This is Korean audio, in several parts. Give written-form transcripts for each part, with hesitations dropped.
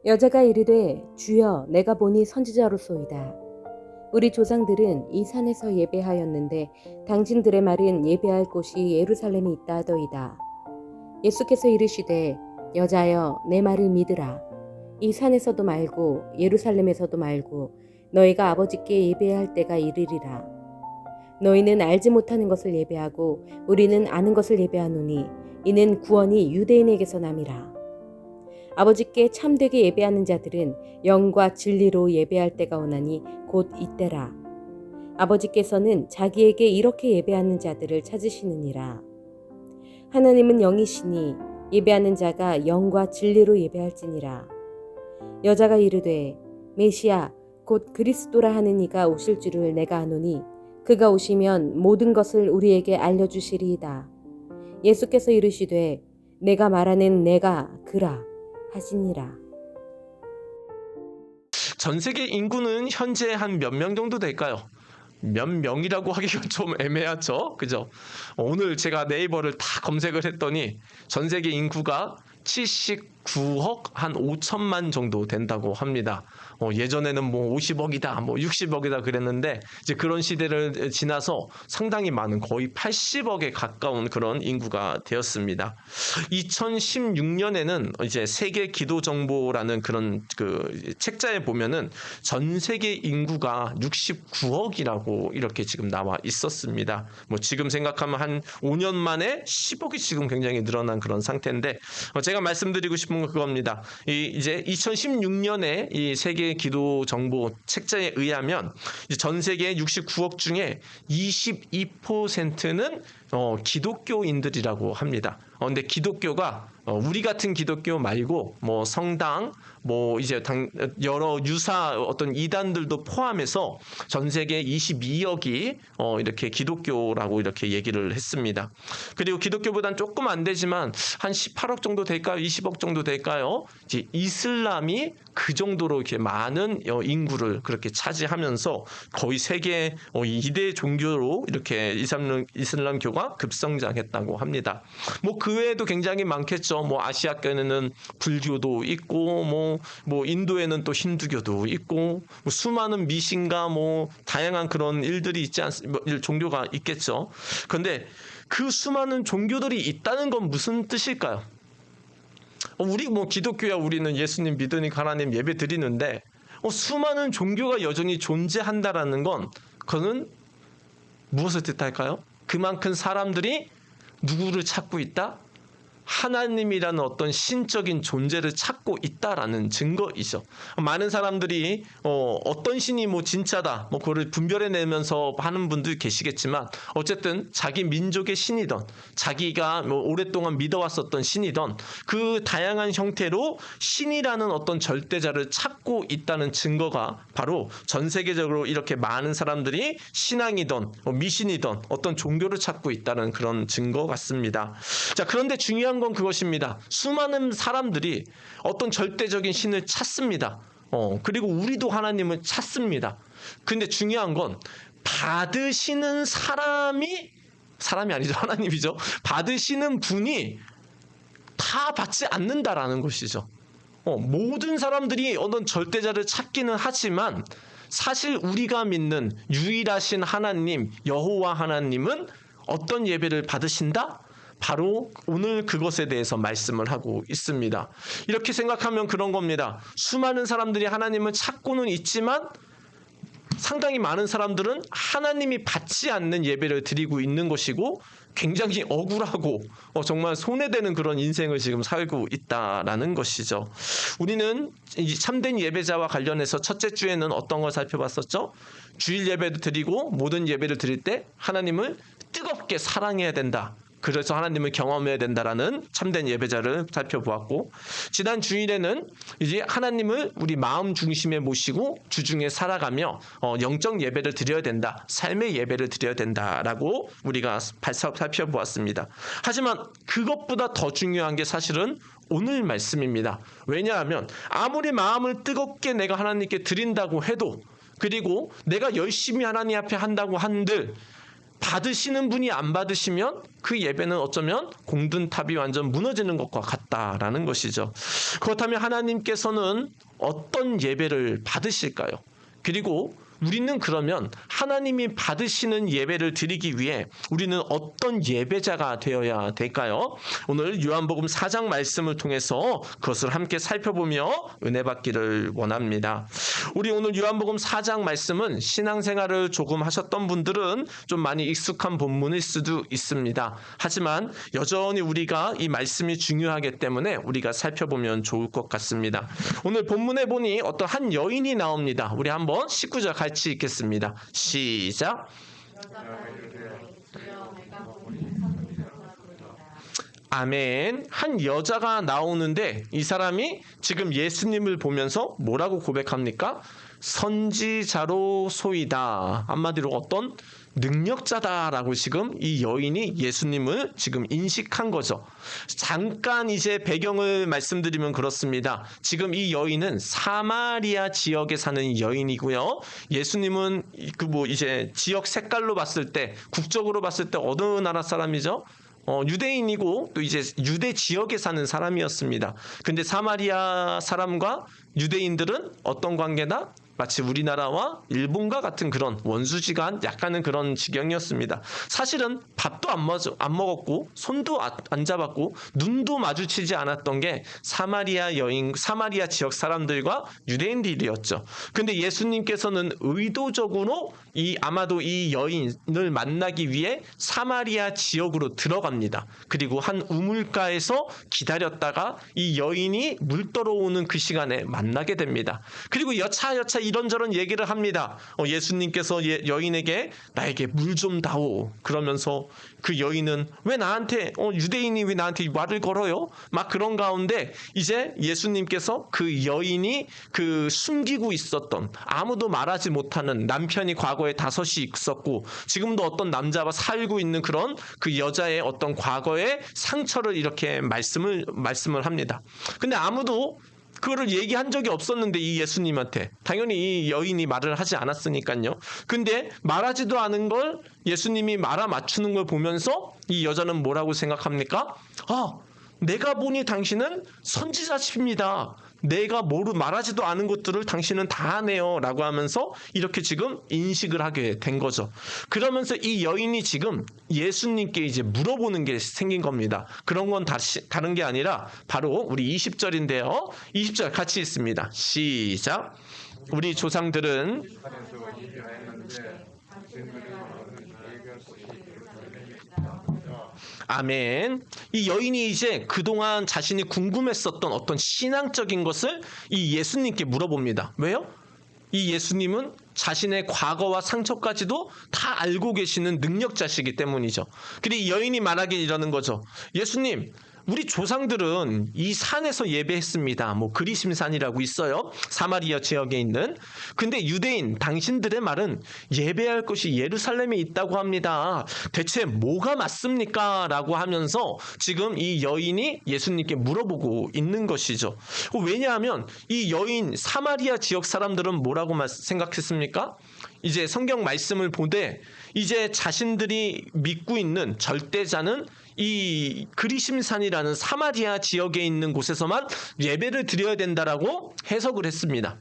여자가 이르되 주여 내가 보니 선지자로소이다. 우리 조상들은 이 산에서 예배하였는데 당신들의 말은 예배할 곳이 예루살렘에 있다 하더이다. 예수께서 이르시되 여자여 내 말을 믿으라. 이 산에서도 말고 예루살렘에서도 말고 너희가 아버지께 예배할 때가 이르리라. 너희는 알지 못하는 것을 예배하고 우리는 아는 것을 예배하노니 이는 구원이 유대인에게서 남이라. 아버지께 참되게 예배하는 자들은 영과 진리로 예배할 때가 오나니 곧 이때라. 아버지께서는 자기에게 이렇게 예배하는 자들을 찾으시느니라. 하나님은 영이시니 예배하는 자가 영과 진리로 예배할지니라. 여자가 이르되 메시아 곧 그리스도라 하는 이가 오실 줄을 내가 아노니 그가 오시면 모든 것을 우리에게 알려주시리이다. 예수께서 이르시되 내가 말하는 내가 그라 하시니라. 전 세계 인구는 현재 한 몇 명 정도 될까요? 몇 명이라고 하기가 좀 애매하죠. 그죠? 오늘 제가 네이버를 다 검색을 했더니 전 세계 인구가 79억 한 5천만 정도 된다고 합니다. 예전에는 뭐 50억이다, 뭐 60억이다 그랬는데 이제 그런 시대를 지나서 상당히 많은 거의 80억에 가까운 그런 인구가 되었습니다. 2016년에는 이제 세계 기도 정보라는 그런 그 책자에 보면은 전 세계 인구가 69억이라고 이렇게 지금 나와 있었습니다. 뭐 지금 생각하면 한 5년 만에 10억이 지금 굉장히 늘어난 그런 상태인데 제가 말씀드리고 싶은 건 그겁니다. 이제 2016년에 이 세계 기도 정보 책자에 의하면 전 세계 69억 중에 22%는 기독교인들이라고 합니다. 근데 기독교가 우리 같은 기독교 말고 뭐 성당 뭐 이제 여러 유사 어떤 이단들도 포함해서 전 세계 22억이 이렇게 기독교라고 이렇게 얘기를 했습니다. 그리고 기독교보단 조금 안 되지만 한 18억 정도 될까요? 20억 정도 될까요? 이제 이슬람이 그 정도로 이렇게 많은 인구를 그렇게 차지하면서 거의 세계 2대 종교로 이렇게 이슬람교가 급성장했다고 합니다. 뭐 그 외에도 굉장히 많겠죠. 뭐 아시아권에는 불교도 있고 뭐 인도에는 또 힌두교도 있고 뭐 수많은 미신과 뭐 다양한 그런 일들이 있지 종교가 있겠죠. 그런데 그 수많은 종교들이 있다는 건 무슨 뜻일까요? 우리 뭐 기독교야 우리는 예수님 믿으니까 하나님 예배 드리는데 수많은 종교가 여전히 존재한다라는 건 그거는 무엇을 뜻할까요? 그만큼 사람들이 누구를 찾고 있다? 하나님이라는 어떤 신적인 존재를 찾고 있다라는 증거이죠. 많은 사람들이 어떤 신이 뭐 진짜다, 뭐 그거를 분별해내면서 하는 분들 계시겠지만 어쨌든 자기 민족의 신이던 자기가 뭐 오랫동안 믿어왔었던 신이던 그 다양한 형태로 신이라는 어떤 절대자를 찾고 있다는 증거가 바로 전 세계적으로 이렇게 많은 사람들이 신앙이던 미신이던 어떤 종교를 찾고 있다는 그런 증거 같습니다. 자, 그런데 중요한 건 그것입니다. 수많은 사람들이 어떤 절대적인 신을 찾습니다. 그리고 우리도 하나님을 찾습니다. 근데 중요한 건 받으시는 사람이 아니죠. 하나님이죠. 받으시는 분이 다 받지 않는다라는 것이죠. 모든 사람들이 어떤 절대자를 찾기는 하지만 사실 우리가 믿는 유일하신 하나님, 여호와 하나님은 어떤 예배를 받으신다? 바로 오늘 그것에 대해서 말씀을 하고 있습니다. 이렇게 생각하면 그런 겁니다. 수많은 사람들이 하나님을 찾고는 있지만 상당히 많은 사람들은 하나님이 받지 않는 예배를 드리고 있는 것이고 굉장히 억울하고 정말 손해되는 그런 인생을 지금 살고 있다라는 것이죠. 우리는 이 참된 예배자와 관련해서 첫째 주에는 어떤 걸 살펴봤었죠? 주일 예배도 드리고 모든 예배를 드릴 때 하나님을 뜨겁게 사랑해야 된다. 그래서 하나님을 경험해야 된다라는 참된 예배자를 살펴보았고 지난 주일에는 이제 하나님을 우리 마음 중심에 모시고 주중에 살아가며 영적 예배를 드려야 된다. 삶의 예배를 드려야 된다라고 우리가 살펴보았습니다. 하지만 그것보다 더 중요한 게 사실은 오늘 말씀입니다. 왜냐하면 아무리 마음을 뜨겁게 내가 하나님께 드린다고 해도 그리고 내가 열심히 하나님 앞에 한다고 한들 받으시는 분이 안 받으시면 그 예배는 어쩌면 공든탑이 완전 무너지는 것과 같다라는 것이죠. 그렇다면 하나님께서는 어떤 예배를 받으실까요? 그리고 우리는 그러면 하나님이 받으시는 예배를 드리기 위해 우리는 어떤 예배자가 되어야 될까요? 오늘 요한복음 4장 말씀을 통해서 그것을 함께 살펴보며 은혜 받기를 원합니다. 우리 오늘 요한복음 4장 말씀은 신앙생활을 조금 하셨던 분들은 좀 많이 익숙한 본문일 수도 있습니다. 하지만 여전히 우리가 이 말씀이 중요하기 때문에 우리가 살펴보면 좋을 것 같습니다. 오늘 본문에 보니 어떤 한 여인이 나옵니다. 우리 한번 19절 같이 읽겠습니다. 시작. 아멘. 한 여자가 나오는데 이 사람이 지금 예수님을 보면서 뭐라고 고백합니까? 선지자로 소이다. 한마디로 어떤 능력자다라고 지금 이 여인이 예수님을 지금 인식한 거죠. 잠깐 이제 배경을 말씀드리면 그렇습니다. 지금 이 여인은 사마리아 지역에 사는 여인이고요. 예수님은 이제 지역 색깔로 봤을 때, 국적으로 봤을 때 어느 나라 사람이죠? 유대인이고 또 이제 유대 지역에 사는 사람이었습니다. 근데 사마리아 사람과 유대인들은 어떤 관계다? 마치 우리나라와 일본과 같은 그런 원수지간 약간은 그런 지경이었습니다. 사실은 밥도 안 먹었고 손도 안 잡았고 눈도 마주치지 않았던 게 사마리아 지역 사람들과 유대인들이었죠. 근데 예수님께서는 의도적으로 아마도 이 여인을 만나기 위해 사마리아 지역으로 들어갑니다. 그리고 한 우물가에서 기다렸다가 이 여인이 물 떨어오는 그 시간에 만나게 됩니다. 그리고 여차여차 이런저런 얘기를 합니다. 예수님께서 여인에게 나에게 물 좀 다오. 그러면서 그 여인은 왜 나한테 유대인이 왜 나한테 말을 걸어요? 막 그런 가운데 이제 예수님께서 그 여인이 그 숨기고 있었던 아무도 말하지 못하는 남편이 과거에 5이 있었고 지금도 어떤 남자와 살고 있는 그런 그 여자의 어떤 과거의 상처를 이렇게 말씀을 합니다. 근데 아무도 그거를 얘기한 적이 없었는데 이 예수님한테 당연히 이 여인이 말을 하지 않았으니까요. 근데 말하지도 않은 걸 예수님이 말아 맞추는 걸 보면서 이 여자는 뭐라고 생각합니까? 내가 보니 당신은 선지자십니다. 내가 말하지도 않은 것들을 당신은 다 아네요 라고 하면서 이렇게 지금 인식을 하게 된 거죠. 그러면서 이 여인이 지금 예수님께 이제 물어보는 게 생긴 겁니다. 그런 건 다른 게 아니라 바로 우리 20절인데요. 20절 같이 읽습니다. 시작. 우리 조상들은 아멘. 이 여인이 이제 그동안 자신이 궁금했었던 어떤 신앙적인 것을 이 예수님께 물어봅니다. 왜요? 이 예수님은 자신의 과거와 상처까지도 다 알고 계시는 능력자시기 때문이죠. 그리고 이 여인이 말하길 이러는 거죠. 예수님, 우리 조상들은 이 산에서 예배했습니다. 그리심산이라고 있어요. 사마리아 지역에 있는. 근데 유대인 당신들의 말은 예배할 곳이 예루살렘에 있다고 합니다. 대체 뭐가 맞습니까? 라고 하면서 지금 이 여인이 예수님께 물어보고 있는 것이죠. 왜냐하면 이 여인 사마리아 지역 사람들은 뭐라고 생각했습니까? 이제 성경 말씀을 보되 이제 자신들이 믿고 있는 절대자는 이 그리심산이라는 사마리아 지역에 있는 곳에서만 예배를 드려야 된다라고 해석을 했습니다.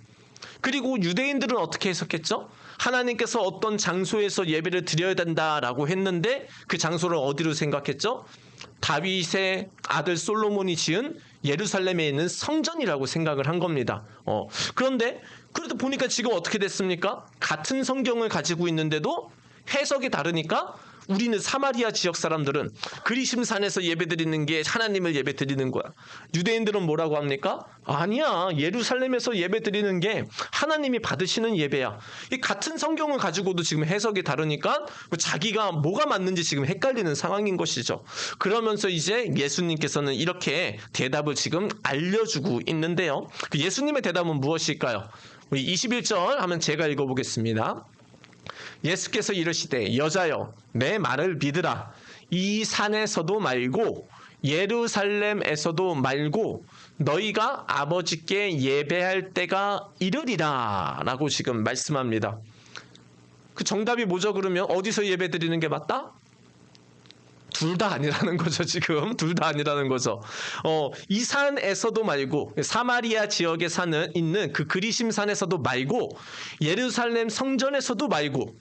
그리고 유대인들은 어떻게 해석했죠? 하나님께서 어떤 장소에서 예배를 드려야 된다라고 했는데 그 장소를 어디로 생각했죠? 다윗의 아들 솔로몬이 지은 예루살렘에 있는 성전이라고 생각을 한 겁니다. 그런데 그래도 보니까 지금 어떻게 됐습니까? 같은 성경을 가지고 있는데도 해석이 다르니까 우리는 사마리아 지역 사람들은 그리심산에서 예배드리는 게 하나님을 예배드리는 거야. 유대인들은 뭐라고 합니까? 아니야. 예루살렘에서 예배드리는 게 하나님이 받으시는 예배야. 이 같은 성경을 가지고도 지금 해석이 다르니까 자기가 뭐가 맞는지 지금 헷갈리는 상황인 것이죠. 그러면서 이제 예수님께서는 이렇게 대답을 지금 알려주고 있는데요. 그 예수님의 대답은 무엇일까요? 우리 21절 하면 제가 읽어보겠습니다. 예수께서 이르시되 여자여 내 말을 믿으라. 이 산에서도 말고 예루살렘에서도 말고 너희가 아버지께 예배할 때가 이르리라 라고 지금 말씀합니다. 그 정답이 뭐죠? 그러면 어디서 예배 드리는 게 맞다? 둘 다 아니라는 거죠, 지금. 둘 다 아니라는 거죠. 이 산에서도 말고, 사마리아 지역에 있는 그 그리심 산에서도 말고, 예루살렘 성전에서도 말고,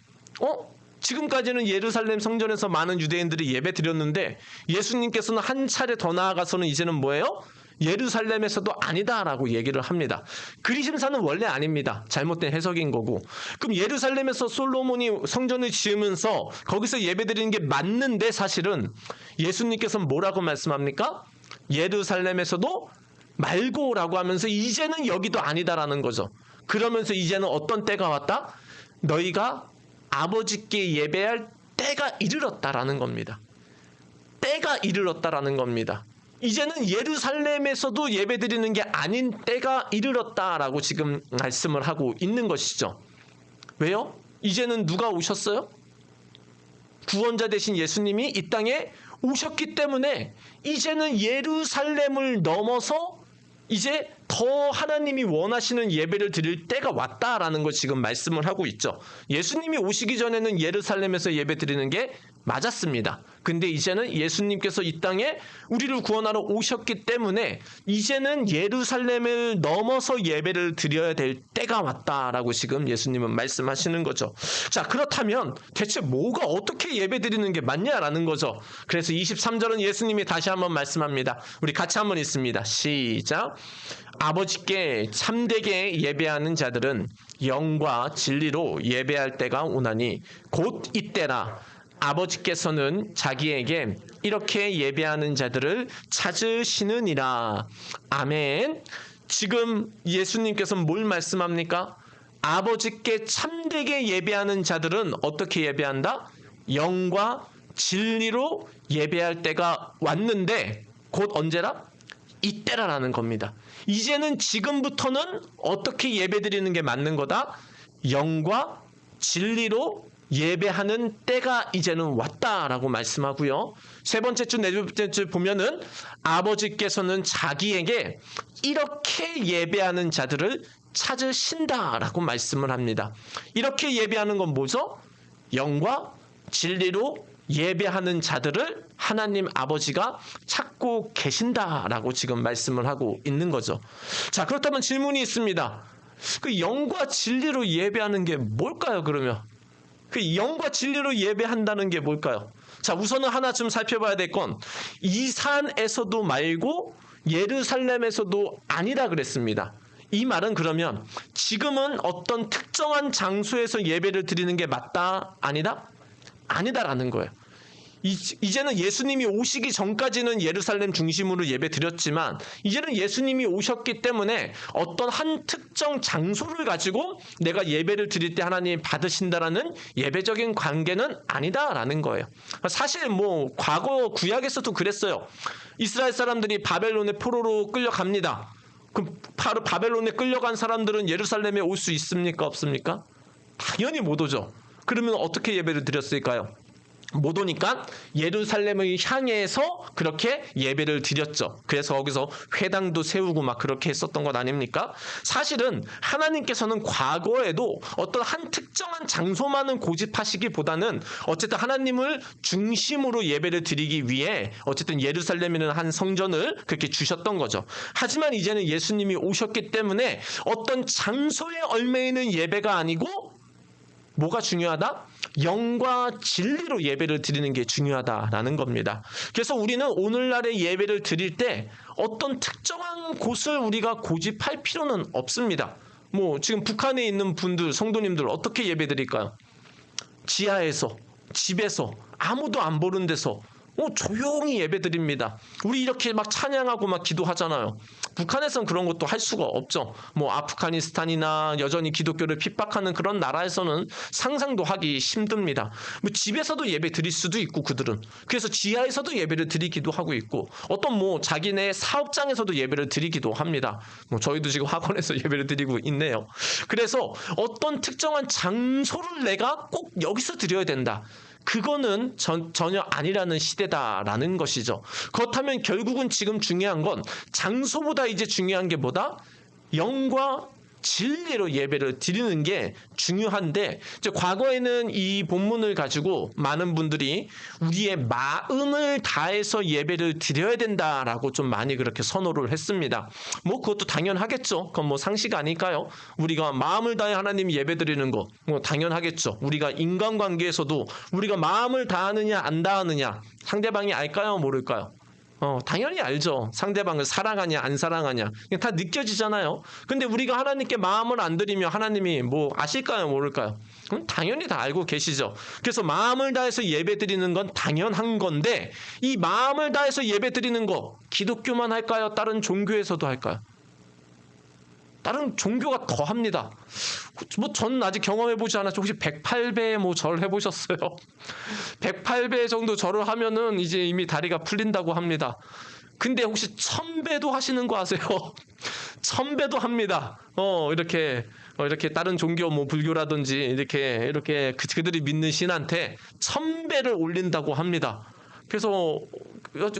지금까지는 예루살렘 성전에서 많은 유대인들이 예배 드렸는데, 예수님께서는 한 차례 더 나아가서는 이제는 뭐예요? 예루살렘에서도 아니다라고 얘기를 합니다. 그리심산은 원래 아닙니다. 잘못된 해석인 거고. 그럼 예루살렘에서 솔로몬이 성전을 지으면서 거기서 예배드리는 게 맞는데 사실은 예수님께서는 뭐라고 말씀합니까? 예루살렘에서도 말고라고 하면서 이제는 여기도 아니다라는 거죠. 그러면서 이제는 어떤 때가 왔다? 너희가 아버지께 예배할 때가 이르렀다라는 겁니다. 때가 이르렀다라는 겁니다. 이제는 예루살렘에서도 예배드리는 게 아닌 때가 이르렀다라고 지금 말씀을 하고 있는 것이죠. 왜요? 이제는 누가 오셨어요? 구원자 되신 예수님이 이 땅에 오셨기 때문에 이제는 예루살렘을 넘어서 이제 더 하나님이 원하시는 예배를 드릴 때가 왔다라는 걸 지금 말씀을 하고 있죠. 예수님이 오시기 전에는 예루살렘에서 예배 드리는 게 맞았습니다. 근데 이제는 예수님께서 이 땅에 우리를 구원하러 오셨기 때문에 이제는 예루살렘을 넘어서 예배를 드려야 될 때가 왔다라고 지금 예수님은 말씀하시는 거죠. 자, 그렇다면 대체 뭐가 어떻게 예배 드리는 게 맞냐라는 거죠. 그래서 23절은 예수님이 다시 한번 말씀합니다. 우리 같이 한번 읽습니다. 시작. 아버지께 참되게 예배하는 자들은 영과 진리로 예배할 때가 오나니 곧 이때라. 아버지께서는 자기에게 이렇게 예배하는 자들을 찾으시느니라. 아멘. 지금 예수님께서는 뭘 말씀합니까? 아버지께 참되게 예배하는 자들은 어떻게 예배한다? 영과 진리로 예배할 때가 왔는데 곧 언제라? 이때라라는 겁니다. 이제는 지금부터는 어떻게 예배드리는 게 맞는 거다? 영과 진리로 예배하는 때가 이제는 왔다라고 말씀하고요. 세 번째 주, 네 번째 주 보면은 아버지께서는 자기에게 이렇게 예배하는 자들을 찾으신다라고 말씀을 합니다. 이렇게 예배하는 건 뭐죠? 영과 진리로 예배하는 자들을 하나님 아버지가 찾고 계신다라고 지금 말씀을 하고 있는 거죠. 자, 그렇다면 질문이 있습니다. 그 영과 진리로 예배하는 게 뭘까요, 그러면? 그 영과 진리로 예배한다는 게 뭘까요? 자, 우선은 하나 좀 살펴봐야 될 건 이 산에서도 말고 예루살렘에서도 아니라 그랬습니다. 이 말은 그러면 지금은 어떤 특정한 장소에서 예배를 드리는 게 맞다? 아니다? 아니다라는 거예요. 이제는 예수님이 오시기 전까지는 예루살렘 중심으로 예배 드렸지만 이제는 예수님이 오셨기 때문에 어떤 한 특정 장소를 가지고 내가 예배를 드릴 때 하나님 받으신다라는 예배적인 관계는 아니다라는 거예요. 사실 뭐 과거 구약에서도 그랬어요. 이스라엘 사람들이 바벨론의 포로로 끌려갑니다. 그럼 바로 바벨론에 끌려간 사람들은 예루살렘에 올 수 있습니까? 없습니까? 당연히 못 오죠. 그러면 어떻게 예배를 드렸을까요? 못 오니까 예루살렘을 향해서 그렇게 예배를 드렸죠. 그래서 거기서 회당도 세우고 막 그렇게 했었던 것 아닙니까? 사실은 하나님께서는 과거에도 어떤 한 특정한 장소만은 고집하시기보다는 어쨌든 하나님을 중심으로 예배를 드리기 위해 어쨌든 예루살렘이라는 한 성전을 그렇게 주셨던 거죠. 하지만 이제는 예수님이 오셨기 때문에 어떤 장소에 얽매이는 예배가 아니고 뭐가 중요하다? 영과 진리로 예배를 드리는 게 중요하다라는 겁니다. 그래서 우리는 오늘날의 예배를 드릴 때 어떤 특정한 곳을 우리가 고집할 필요는 없습니다. 뭐 지금 북한에 있는 분들, 성도님들 어떻게 예배 드릴까요? 지하에서, 집에서, 아무도 안 보는 데서 조용히 예배 드립니다. 우리 이렇게 막 찬양하고 막 기도하잖아요. 북한에서는 그런 것도 할 수가 없죠. 뭐 아프가니스탄이나 여전히 기독교를 핍박하는 그런 나라에서는 상상도 하기 힘듭니다. 뭐 집에서도 예배 드릴 수도 있고 그들은. 그래서 지하에서도 예배를 드리기도 하고 있고 어떤 뭐 자기네 사업장에서도 예배를 드리기도 합니다. 뭐 저희도 지금 학원에서 예배를 드리고 있네요. 그래서 어떤 특정한 장소를 내가 꼭 여기서 드려야 된다. 그거는 전혀 아니라는 시대다라는 것이죠. 그렇다면 결국은 지금 중요한 건 장소보다 이제 중요한 게 뭐다? 영과 진리로 예배를 드리는 게 중요한데, 이제 과거에는 이 본문을 가지고 많은 분들이 우리의 마음을 다해서 예배를 드려야 된다라고 좀 많이 그렇게 선호를 했습니다. 뭐 그것도 당연하겠죠. 그건 뭐 상식 아닐까요? 우리가 마음을 다해 하나님 예배 드리는 거 뭐 당연하겠죠. 우리가 인간관계에서도 우리가 마음을 다하느냐 안 다하느냐 상대방이 알까요, 모를까요? 당연히 알죠. 상대방을 사랑하냐 안 사랑하냐 그냥 다 느껴지잖아요. 근데 우리가 하나님께 마음을 안 드리면 하나님이 뭐 아실까요, 모를까요? 당연히 다 알고 계시죠. 그래서 마음을 다해서 예배 드리는 건 당연한 건데, 이 마음을 다해서 예배 드리는 거 기독교만 할까요? 다른 종교에서도 할까요? 다른 종교가 더 합니다. 뭐 저는 아직 경험해보지 않았죠. 혹시 108배 뭐 절 해보셨어요? 108배 정도 절을 하면은 이제 이미 다리가 풀린다고 합니다. 근데 혹시 1000배도 하시는 거 아세요? 1000배도 합니다. 이렇게 다른 종교 뭐 불교라든지 이렇게 그들이 믿는 신한테 1000배를 올린다고 합니다. 그래서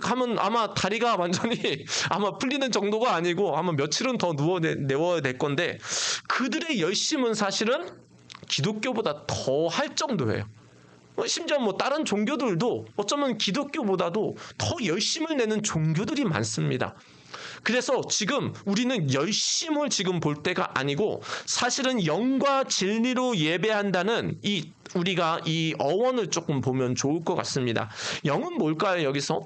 하면 아마 다리가 완전히 아마 풀리는 정도가 아니고 아마 며칠은 더 내워야 될 건데, 그들의 열심은 사실은 기독교보다 더 할 정도예요. 심지어 뭐 다른 종교들도 어쩌면 기독교보다도 더 열심을 내는 종교들이 많습니다. 그래서 지금 우리는 열심을 지금 볼 때가 아니고, 사실은 영과 진리로 예배한다는 우리가 이 어원을 조금 보면 좋을 것 같습니다. 영은 뭘까요, 여기서?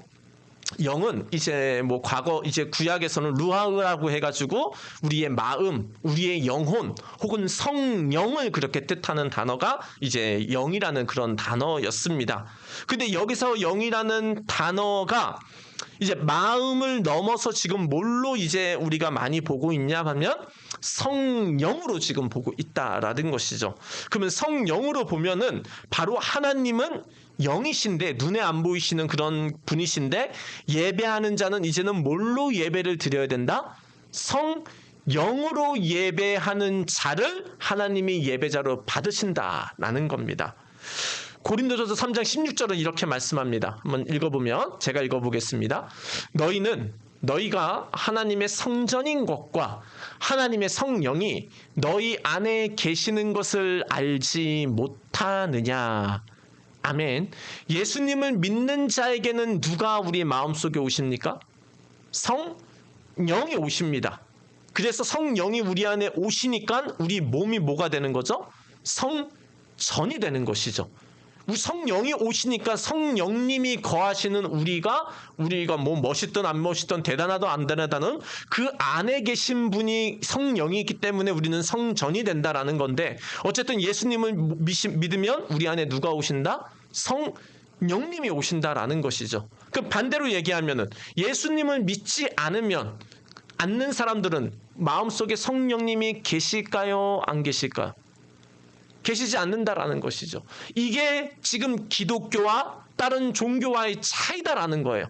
영은 이제 뭐 과거 이제 구약에서는 루아흐라고 해가지고 우리의 마음, 우리의 영혼 혹은 성령을 그렇게 뜻하는 단어가 이제 영이라는 그런 단어였습니다. 근데 여기서 영이라는 단어가 이제 마음을 넘어서 지금 뭘로 이제 우리가 많이 보고 있냐 하면 성령으로 지금 보고 있다라는 것이죠. 그러면 성령으로 보면은 바로 하나님은 영이신데, 눈에 안 보이시는 그런 분이신데, 예배하는 자는 이제는 뭘로 예배를 드려야 된다? 성령으로 예배하는 자를 하나님이 예배자로 받으신다라는 겁니다. 고린도전서 3장 16절은 이렇게 말씀합니다. 한번 읽어보면, 제가 읽어보겠습니다. 너희가 하나님의 성전인 것과 하나님의 성령이 너희 안에 계시는 것을 알지 못하느냐. 아멘. 예수님을 믿는 자에게는 누가 우리 마음속에 오십니까? 성령이 오십니다. 그래서 성령이 우리 안에 오시니까 우리 몸이 뭐가 되는 거죠? 성전이 되는 것이죠. 성령이 오시니까 성령님이 거하시는 우리가 뭐 멋있든 안 멋있든 대단하든 안 대단하든 그 안에 계신 분이 성령이기 때문에 우리는 성전이 된다라는 건데, 어쨌든 예수님을 믿으면 우리 안에 누가 오신다? 성령님이 오신다라는 것이죠. 그 반대로 얘기하면은 예수님을 믿지 않는 사람들은 마음속에 성령님이 계실까요? 안 계실까요? 계시지 않는다라는 것이죠. 이게 지금 기독교와 다른 종교와의 차이다라는 거예요.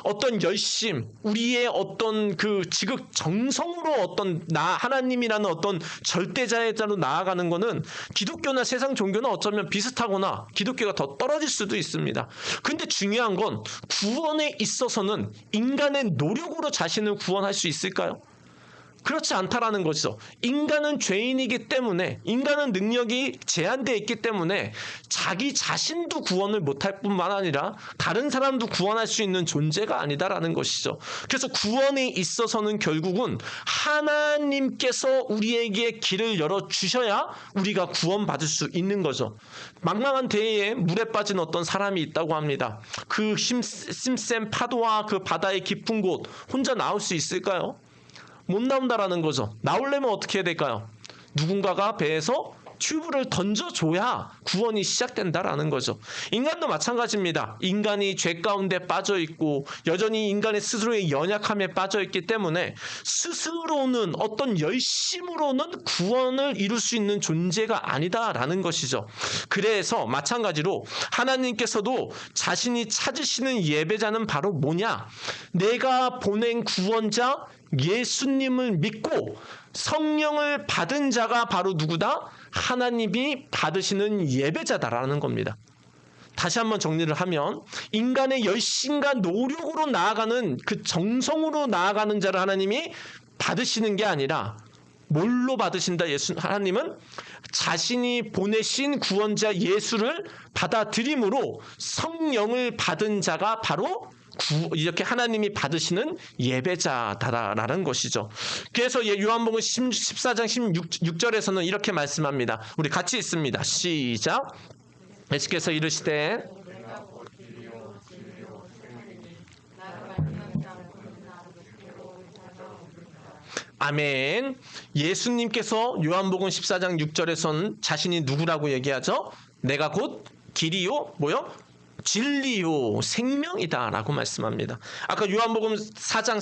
어떤 열심, 우리의 어떤 그 지극 정성으로 하나님이라는 어떤 절대자로 나아가는 거는 기독교나 세상 종교는 어쩌면 비슷하거나 기독교가 더 떨어질 수도 있습니다. 근데 중요한 건 구원에 있어서는 인간의 노력으로 자신을 구원할 수 있을까요? 그렇지 않다라는 것이죠. 인간은 죄인이기 때문에, 인간은 능력이 제한되어 있기 때문에 자기 자신도 구원을 못할 뿐만 아니라 다른 사람도 구원할 수 있는 존재가 아니다라는 것이죠. 그래서 구원에 있어서는 결국은 하나님께서 우리에게 길을 열어주셔야 우리가 구원받을 수 있는 거죠. 망망한 대해에 물에 빠진 어떤 사람이 있다고 합니다. 그 힘센 파도와 그 바다의 깊은 곳 혼자 나올 수 있을까요? 못 나온다라는 거죠. 나오려면 어떻게 해야 될까요? 누군가가 배에서 튜브를 던져줘야 구원이 시작된다라는 거죠. 인간도 마찬가지입니다. 인간이 죄 가운데 빠져있고 여전히 인간의 스스로의 연약함에 빠져있기 때문에 스스로는 어떤 열심으로는 구원을 이룰 수 있는 존재가 아니다라는 것이죠. 그래서 마찬가지로 하나님께서도 자신이 찾으시는 예배자는 바로 뭐냐? 내가 보낸 구원자 예수님을 믿고 성령을 받은 자가 바로 누구다? 하나님이 받으시는 예배자다라는 겁니다. 다시 한번 정리를 하면, 인간의 열심과 노력으로 나아가는 그 정성으로 나아가는 자를 하나님이 받으시는 게 아니라 뭘로 받으신다? 하나님은 자신이 보내신 구원자 예수를 받아들임으로 성령을 받은 자가 바로 이렇게 하나님이 받으시는 예배자다라는 것이죠. 그래서 요한복음 14장 16절에서는 이렇게 말씀합니다. 우리 같이 읽습니다. 시작. 예수께서 이르시되 아멘. 예수님께서 요한복음 14장 6절에서는 자신이 누구라고 얘기하죠? 내가 곧 길이요 뭐요? 진리요 생명이다라고 말씀합니다. 아까 요한복음 4장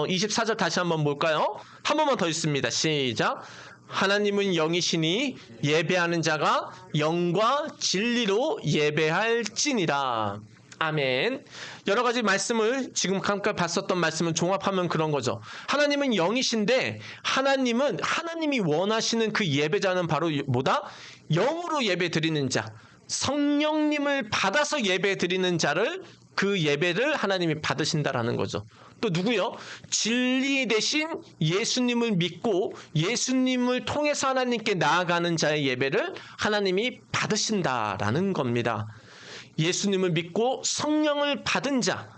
24절 다시 한번 볼까요? 한 번만 더 읽습니다. 시작. 하나님은 영이시니 예배하는 자가 영과 진리로 예배할지니라. 아멘. 여러 가지 말씀을 지금 잠깐 봤었던 말씀을 종합하면 그런 거죠. 하나님은 영이신데 하나님이 원하시는 그 예배자는 바로 뭐다? 영으로 예배 드리는 자. 성령님을 받아서 예배 드리는 자를 그 예배를 하나님이 받으신다라는 거죠. 또 누구요? 진리 대신 예수님을 믿고 예수님을 통해서 하나님께 나아가는 자의 예배를 하나님이 받으신다라는 겁니다. 예수님을 믿고 성령을 받은 자,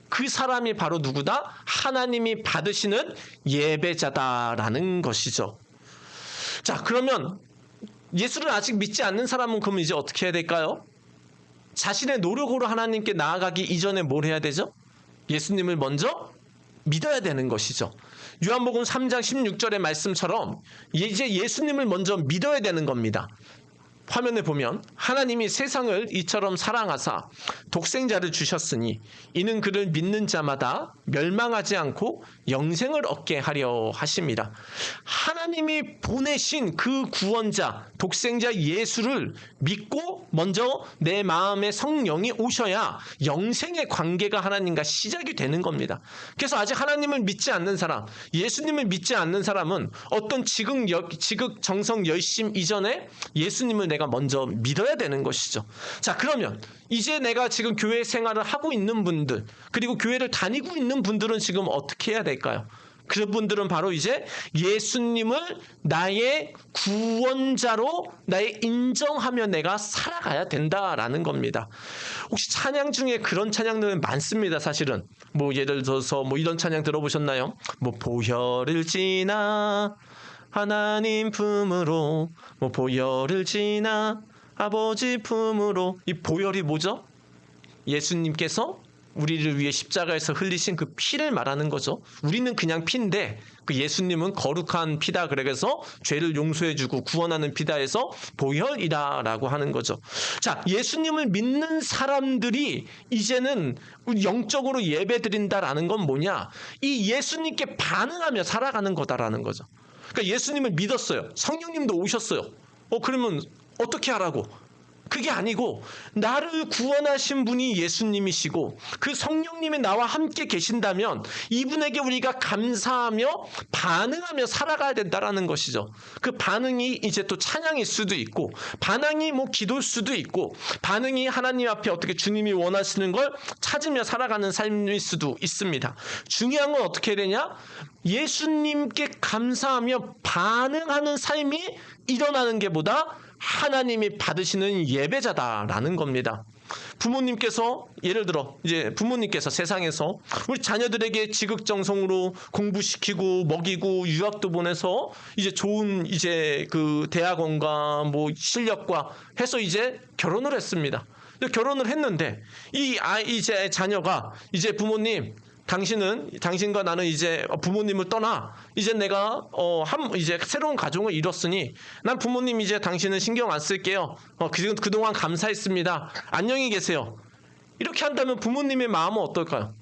그 사람이 바로 누구다? 하나님이 받으시는 예배자다라는 것이죠. 자, 그러면 예수를 아직 믿지 않는 사람은 그럼 이제 어떻게 해야 될까요? 자신의 노력으로 하나님께 나아가기 이전에 뭘 해야 되죠? 예수님을 먼저 믿어야 되는 것이죠. 요한복음 3장 16절의 말씀처럼 이제 예수님을 먼저 믿어야 되는 겁니다. 화면에 보면 하나님이 세상을 이처럼 사랑하사 독생자를 주셨으니 이는 그를 믿는 자마다 멸망하지 않고 영생을 얻게 하려 하십니다. 하나님이 보내신 그 구원자 독생자 예수를 믿고 먼저 내 마음에 성령이 오셔야 영생의 관계가 하나님과 시작이 되는 겁니다. 그래서 아직 하나님을 믿지 않는 사람, 예수님을 믿지 않는 사람은 어떤 지극정성 열심 이전에 예수님을 내가 먼저 믿어야 되는 것이죠. 자, 그러면 이제 내가 지금 교회 생활을 하고 있는 분들, 그리고 교회를 다니고 있는 분들은 지금 어떻게 해야 될까요? 그분들은 바로 이제 예수님을 나의 구원자로 나의 인정하며 내가 살아가야 된다라는 겁니다. 혹시 찬양 중에 그런 찬양들은 많습니다. 사실은 뭐 예를 들어서 뭐 이런 찬양 들어보셨나요? 뭐 보혈을 지나 하나님 품으로, 뭐 보혈을 지나 아버지 품으로. 이 보혈이 뭐죠? 예수님께서 우리를 위해 십자가에서 흘리신 그 피를 말하는 거죠. 우리는 그냥 피인데 그 예수님은 거룩한 피다. 그래서 죄를 용서해주고 구원하는 피다 해서 보혈이다라고 하는 거죠. 자, 예수님을 믿는 사람들이 이제는 영적으로 예배드린다라는 건 뭐냐? 이 예수님께 반응하며 살아가는 거다라는 거죠. 그러니까 예수님을 믿었어요. 성령님도 오셨어요. 그러면 어떻게 하라고? 그게 아니고 나를 구원하신 분이 예수님이시고 그 성령님이 나와 함께 계신다면 이분에게 우리가 감사하며 반응하며 살아가야 된다라는 것이죠. 그 반응이 이제 또 찬양일 수도 있고 반응이 뭐 기도일 수도 있고 반응이 하나님 앞에 어떻게 주님이 원하시는 걸 찾으며 살아가는 삶일 수도 있습니다. 중요한 건 어떻게 해야 되냐? 예수님께 감사하며 반응하는 삶이 일어나는 게 보다 하나님이 받으시는 예배자다라는 겁니다. 부모님께서 예를 들어 이제 부모님께서 세상에서 우리 자녀들에게 지극정성으로 공부시키고 먹이고 유학도 보내서 이제 좋은 이제 그 대학원과 뭐 실력과 해서 이제 결혼을 했습니다. 결혼을 했는데 이제 자녀가 이제 부모님 당신과 나는 이제 부모님을 떠나 이제 내가 이제 새로운 가정을 이뤘으니 난 부모님 이제 당신은 신경 안 쓸게요. 그동안 감사했습니다. 안녕히 계세요. 이렇게 한다면 부모님의 마음은 어떨까요?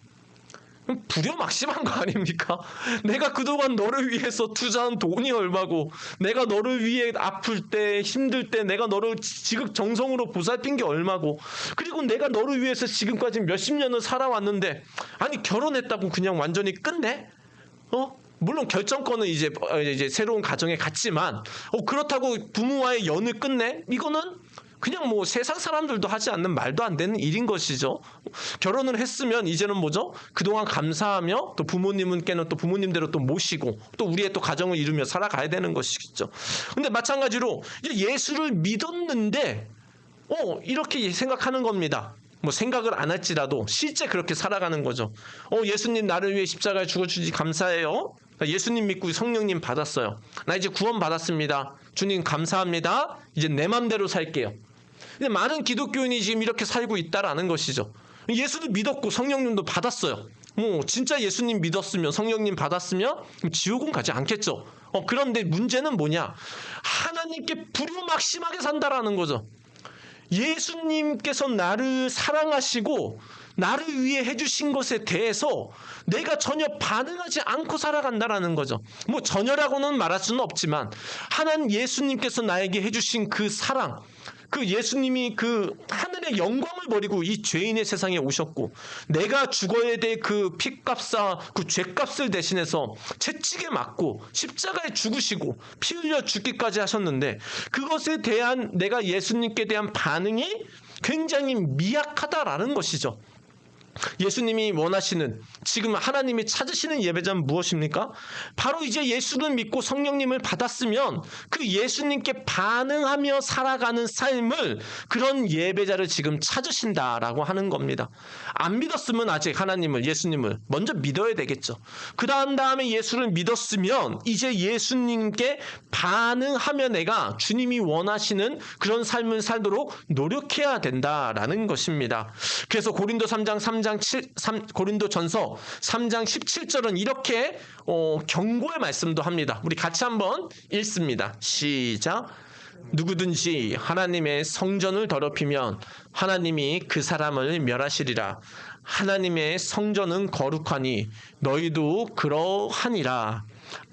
불효막심한 거 아닙니까? 내가 그동안 너를 위해서 투자한 돈이 얼마고 내가 너를 위해 아플 때 힘들 때 내가 너를 지극정성으로 보살핀 게 얼마고 그리고 내가 너를 위해서 지금까지 몇십 년을 살아왔는데 아니 결혼했다고 그냥 완전히 끝내? 물론 결정권은 이제 새로운 가정에 갔지만 그렇다고 부모와의 연을 끝내? 이거는 그냥 뭐 세상 사람들도 하지 않는 말도 안 되는 일인 것이죠. 결혼을 했으면 이제는 뭐죠? 그동안 감사하며 또 부모님께는 또 부모님대로 또 모시고 또 우리의 또 가정을 이루며 살아가야 되는 것이죠. 근데 마찬가지로 이제 예수를 믿었는데 이렇게 생각하는 겁니다. 뭐 생각을 안 할지라도 실제 그렇게 살아가는 거죠. 예수님 나를 위해 십자가에 죽어주시 감사해요. 예수님 믿고 성령님 받았어요. 나 이제 구원 받았습니다. 주님 감사합니다. 이제 내 맘대로 살게요. 근데 많은 기독교인이 지금 이렇게 살고 있다라는 것이죠. 예수도 믿었고 성령님도 받았어요. 진짜 예수님 믿었으면 성령님 받았으면 지옥은 가지 않겠죠. 그런데 문제는 뭐냐? 하나님께 불효막심하게 산다라는 거죠. 예수님께서 나를 사랑하시고 나를 위해 해주신 것에 대해서 내가 전혀 반응하지 않고 살아간다라는 거죠. 전혀라고는 말할 수는 없지만 하나님 예수님께서 나에게 해주신 그 사랑, 그 예수님이 그 하늘의 영광을 버리고 이 죄인의 세상에 오셨고 내가 죽어야 될 그 핏값과 그 죄값을 대신해서 채찍에 맞고 십자가에 죽으시고 피 흘려 죽기까지 하셨는데 그것에 대한 내가 예수님께 대한 반응이 굉장히 미약하다라는 것이죠. 예수님이 원하시는 지금 하나님이 찾으시는 예배자는 무엇입니까? 바로 이제 예수를 믿고 성령님을 받았으면 그 예수님께 반응하며 살아가는 삶을 그런 예배자를 지금 찾으신다라고 하는 겁니다. 안 믿었으면 아직 하나님을 예수님을 먼저 믿어야 되겠죠. 그 다음에 예수를 믿었으면 이제 예수님께 반응하며 내가 주님이 원하시는 그런 삶을 살도록 노력해야 된다라는 것입니다. 그래서 고린도전서 3장 17절은 이렇게 경고의 말씀도 합니다. 우리 같이 한번 읽습니다. 시작. 누구든지 하나님의 성전을 더럽히면 하나님이 그 사람을 멸하시리라. 하나님의 성전은 거룩하니 너희도 그러하니라.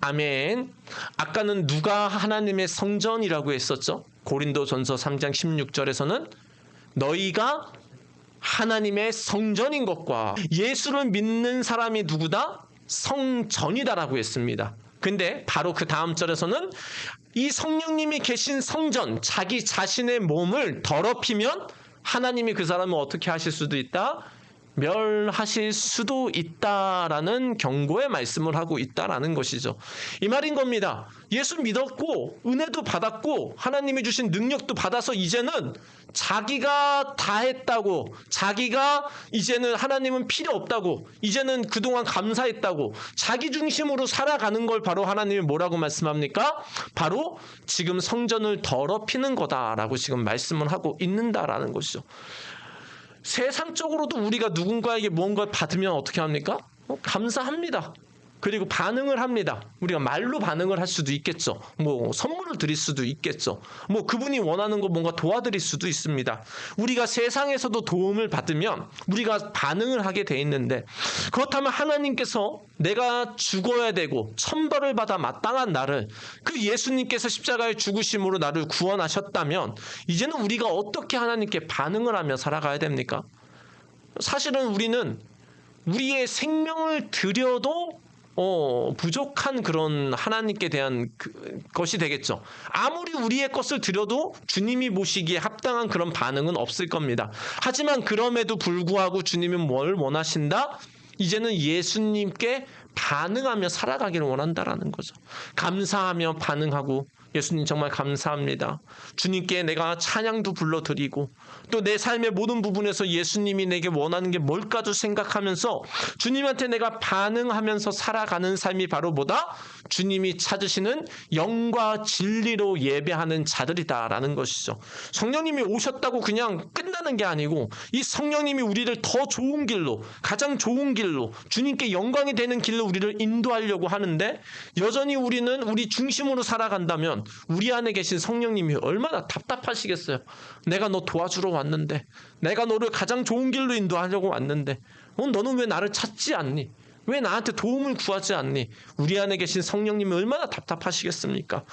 아멘. 아까는 누가 하나님의 성전이라고 했었죠? 고린도전서 3장 16절에서는 너희가 하나님의 성전인 것과 예수를 믿는 사람이 누구다? 성전이다라고 했습니다. 근데 바로 그 다음 절에서는 이 성령님이 계신 성전, 자기 자신의 몸을 더럽히면 하나님이 그 사람을 어떻게 하실 수도 있다? 멸하실 수도 있다라는 경고의 말씀을 하고 있다라는 것이죠. 이 말인 겁니다. 예수 믿었고 은혜도 받았고 하나님이 주신 능력도 받아서 이제는 자기가 다 했다고, 자기가 이제는 하나님은 필요 없다고, 이제는 그동안 감사했다고 자기 중심으로 살아가는 걸 바로 하나님이 뭐라고 말씀합니까? 바로 지금 성전을 더럽히는 거다라고 지금 말씀을 하고 있는다라는 것이죠. 세상적으로도 우리가 누군가에게 무언가를 받으면 어떻게 합니까? 감사합니다. 그리고 반응을 합니다. 우리가 말로 반응을 할 수도 있겠죠. 선물을 드릴 수도 있겠죠. 그분이 원하는 거 뭔가 도와드릴 수도 있습니다. 우리가 세상에서도 도움을 받으면 우리가 반응을 하게 돼 있는데 그렇다면 하나님께서 내가 죽어야 되고 천벌을 받아 마땅한 나를 그 예수님께서 십자가에 죽으심으로 나를 구원하셨다면 이제는 우리가 어떻게 하나님께 반응을 하며 살아가야 됩니까? 사실은 우리는 우리의 생명을 드려도 부족한 그런 하나님께 대한 것이 되겠죠. 아무리 우리의 것을 드려도 주님이 보시기에 합당한 그런 반응은 없을 겁니다. 하지만 그럼에도 불구하고 주님은 뭘 원하신다? 이제는 예수님께 반응하며 살아가기를 원한다라는 거죠. 감사하며 반응하고 예수님 정말 감사합니다. 주님께 내가 찬양도 불러드리고 또 내 삶의 모든 부분에서 예수님이 내게 원하는 게 뭘까도 생각하면서 주님한테 내가 반응하면서 살아가는 삶이 바로 뭐다? 주님이 찾으시는 영과 진리로 예배하는 자들이다라는 것이죠. 성령님이 오셨다고 그냥 끝나는 게 아니고 이 성령님이 우리를 더 좋은 길로, 가장 좋은 길로, 주님께 영광이 되는 길로 우리를 인도하려고 하는데 여전히 우리는 우리 중심으로 살아간다면 우리 안에 계신 성령님이 얼마나 답답하시겠어요. 내가 너 도와주러 왔는데, 내가 너를 가장 좋은 길로 인도하려고 왔는데 너는 왜 나를 찾지 않니? 왜 나한테 도움을 구하지 않니? 우리 안에 계신 성령님이 얼마나 답답하시겠습니까?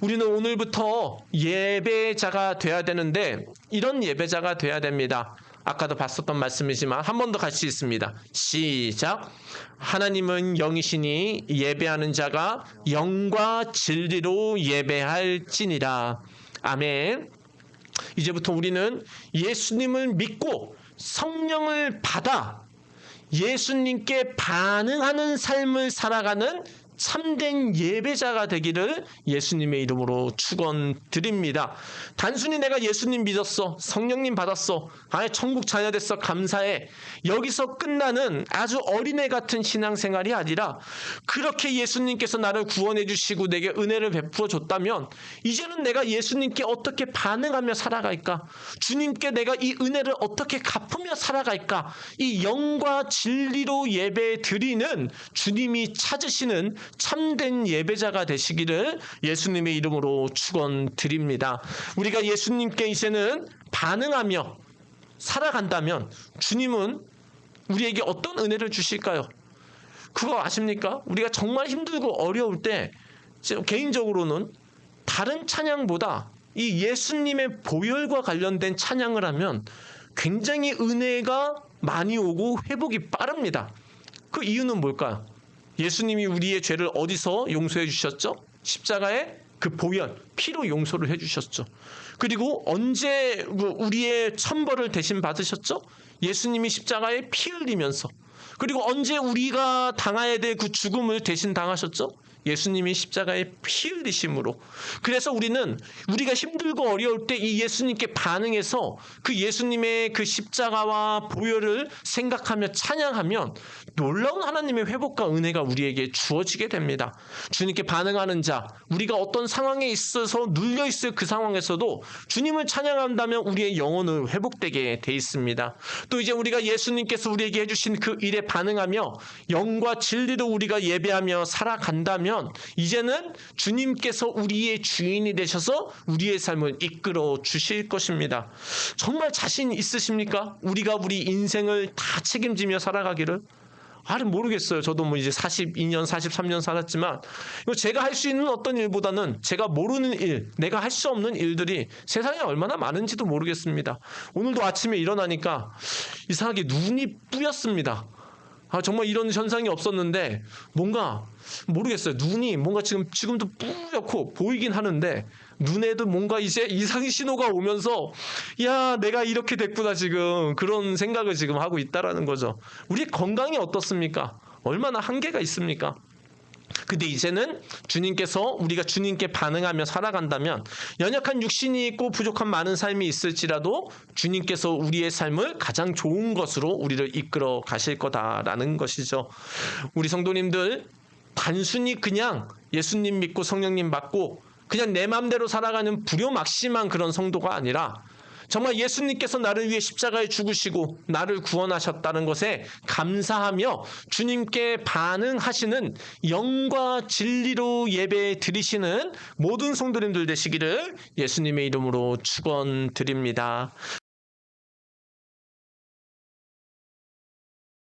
우리는 오늘부터 예배자가 돼야 되는데 이런 예배자가 돼야 됩니다. 아까도 봤었던 말씀이지만 한 번 더 같이 읽습니다. 시작. 하나님은 영이시니 예배하는 자가 영과 진리로 예배할지니라. 아멘. 이제부터 우리는 예수님을 믿고 성령을 받아 예수님께 반응하는 삶을 살아가는 참된 예배자가 되기를 예수님의 이름으로 축원드립니다. 단순히 내가 예수님 믿었어, 성령님 받았어, 아예 천국 자녀 됐어, 감사해, 여기서 끝나는 아주 어린애 같은 신앙생활이 아니라 그렇게 예수님께서 나를 구원해 주시고 내게 은혜를 베풀어 줬다면 이제는 내가 예수님께 어떻게 반응하며 살아갈까? 주님께 내가 이 은혜를 어떻게 갚으며 살아갈까? 이 영과 진리로 예배 드리는 주님이 찾으시는 참된 예배자가 되시기를 예수님의 이름으로 축원드립니다. 우리가 예수님께 이제는 반응하며 살아간다면 주님은 우리에게 어떤 은혜를 주실까요? 그거 아십니까? 우리가 정말 힘들고 어려울 때 개인적으로는 다른 찬양보다 이 예수님의 보혈과 관련된 찬양을 하면 굉장히 은혜가 많이 오고 회복이 빠릅니다. 그 이유는 뭘까요? 예수님이 우리의 죄를 어디서 용서해 주셨죠? 십자가의 그 보혈, 피로 용서를 해주셨죠. 그리고 언제 우리의 천벌을 대신 받으셨죠? 예수님이 십자가에 피 흘리면서. 그리고 언제 우리가 당해야 될 그 죽음을 대신 당하셨죠? 예수님이 십자가에 피 흘리심으로. 그래서 우리가 힘들고 어려울 때 이 예수님께 반응해서 그 예수님의 그 십자가와 보혈을 생각하며 찬양하면 놀라운 하나님의 회복과 은혜가 우리에게 주어지게 됩니다. 주님께 반응하는 자, 우리가 어떤 상황에 있어서 눌려있을 그 상황에서도 주님을 찬양한다면 우리의 영혼은 회복되게 돼 있습니다. 또 이제 우리가 예수님께서 우리에게 해주신 그 일에 반응하며 영과 진리로 우리가 예배하며 살아간다면 이제는 주님께서 우리의 주인이 되셔서 우리의 삶을 이끌어 주실 것입니다. 정말 자신 있으십니까? 우리가 우리 인생을 다 책임지며 살아가기를? 모르겠어요. 저도 이제 42년, 43년 살았지만 제가 할 수 있는 어떤 일보다는 제가 모르는 일, 내가 할 수 없는 일들이 세상에 얼마나 많은지도 모르겠습니다. 오늘도 아침에 일어나니까 이상하게 눈이 뿌였습니다. 정말 이런 현상이 없었는데 뭔가 모르겠어요. 눈이 뭔가 지금도 뿌옇고 보이긴 하는데 눈에도 뭔가 이제 이상 신호가 오면서 야, 내가 이렇게 됐구나 지금 그런 생각을 지금 하고 있다라는 거죠. 우리 건강이 어떻습니까? 얼마나 한계가 있습니까? 근데 이제는 우리가 주님께 반응하며 살아간다면 연약한 육신이 있고 부족한 많은 삶이 있을지라도 주님께서 우리의 삶을 가장 좋은 것으로 우리를 이끌어 가실 거다라는 것이죠. 우리 성도님들 단순히 그냥 예수님 믿고 성령님 받고 그냥 내 마음대로 살아가는 불효막심한 그런 성도가 아니라 정말 예수님께서 나를 위해 십자가에 죽으시고 나를 구원하셨다는 것에 감사하며 주님께 반응하시는 영과 진리로 예배 드리시는 모든 성도님들 되시기를 예수님의 이름으로 축원드립니다.